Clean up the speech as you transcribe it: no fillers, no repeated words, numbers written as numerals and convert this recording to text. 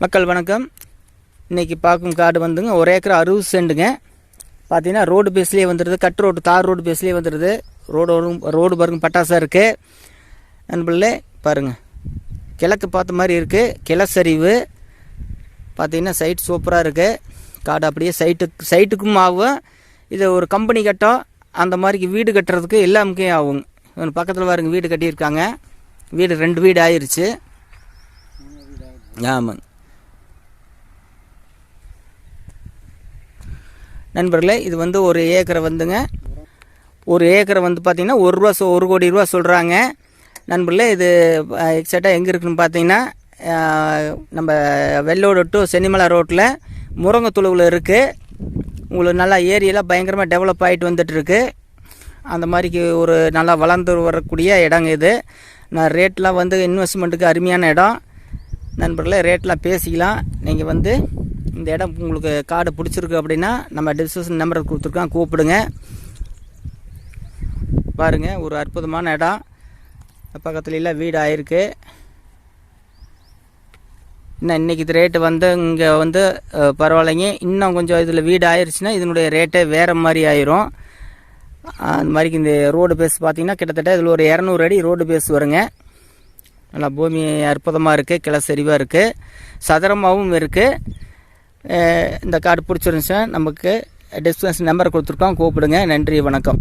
மக்கள் வணக்கம். இன்றைக்கி பார்க்கும் காடு வந்துங்க 1 ஏக்கர் 60 சென்ட்டுங்க. பார்த்தீங்கன்னா ரோடு பேஸ்லேயே வந்துடுது, கட் ரோடு தார் ரோடு பேஸ்லேயே வந்துடுது. ரோடு பாருங்க பட்டாசாக இருக்குது. நண்பர்களே பாருங்கள், கிழக்கு பார்த்த மாதிரி இருக்குது. கிளச்சரிவு பார்த்தீங்கன்னா சைட் சூப்பராக இருக்குது. காடு அப்படியே சைட்டுக்கும் ஆகும். இது ஒரு கம்பெனி கட்டம் அந்த மாதிரிக்கு வீடு கட்டுறதுக்கு எல்லாமே ஆகுங்க. பக்கத்தில் பாருங்க வீடு கட்டியிருக்காங்க. வீடு 2 வீடு ஆயிடுச்சு. ஆமாங்க நண்பர்களே, இது வந்து 1 ஏக்கரை வந்துங்க, 1 ஏக்கரை வந்து பார்த்திங்கன்னா 1 கோடி ரூபா சொல்கிறாங்க. நண்பர்களே, இது எக்ஸாக்டாக எங்கே இருக்குதுன்னு பார்த்தீங்கன்னா நம்ம வெள்ளோடு டு சென்னிமலை ரோட்டில் முருங்கத்துளவில் இருக்குது. உங்களுக்கு நல்லா ஏரியெல்லாம் பயங்கரமாக டெவலப் ஆகிட்டு வந்துட்டுருக்கு. அந்த மாதிரிக்கு ஒரு நல்லா வளர்ந்து வரக்கூடிய இடங்க இது. நான் ரேட்லாம் வந்து இன்வெஸ்ட்மெண்ட்டுக்கு அருமையான இடம். நண்பர்களே, ரேட்லாம் பேசிக்கலாம். நீங்கள் வந்து இந்த இடம் உங்களுக்கு கார்டு பிடிச்சிருக்கு அப்படின்னா நம்ம டிஸ்கிரிப்ஷன் நம்பரை கொடுத்துருக்கோம், கூப்பிடுங்க. பாருங்கள், ஒரு அற்புதமான இடம். பக்கத்துலலாம் வீடு ஆயிருக்கு. இன்னும் இன்றைக்கி இது ரேட்டு வந்து இங்கே வந்து பரவாயில்லைங்க. இன்னும் கொஞ்சம் இதில் வீடு ஆயிடுச்சுன்னா இதனுடைய ரேட்டே வேறு மாதிரி ஆயிரும். அந்த மாதிரிக்கு இந்த ரோடு பேஸ் பார்த்திங்கன்னா கிட்டத்தட்ட இதில் ஒரு 200 அடி ரோடு பேஸ் வருங்க. நல்லா பூமி அற்புதமாக இருக்குது, கிளச்சரிவாக இருக்குது, சதுரமாகவும் இருக்குது. இந்த கார்டு பிடிச்சிருந்துச்சுன்னா நமக்கு டிஸ்கிரிப்ஷன் நம்பர் கொடுத்துருக்கோம், கூப்பிடுங்க. நன்றி, வணக்கம்.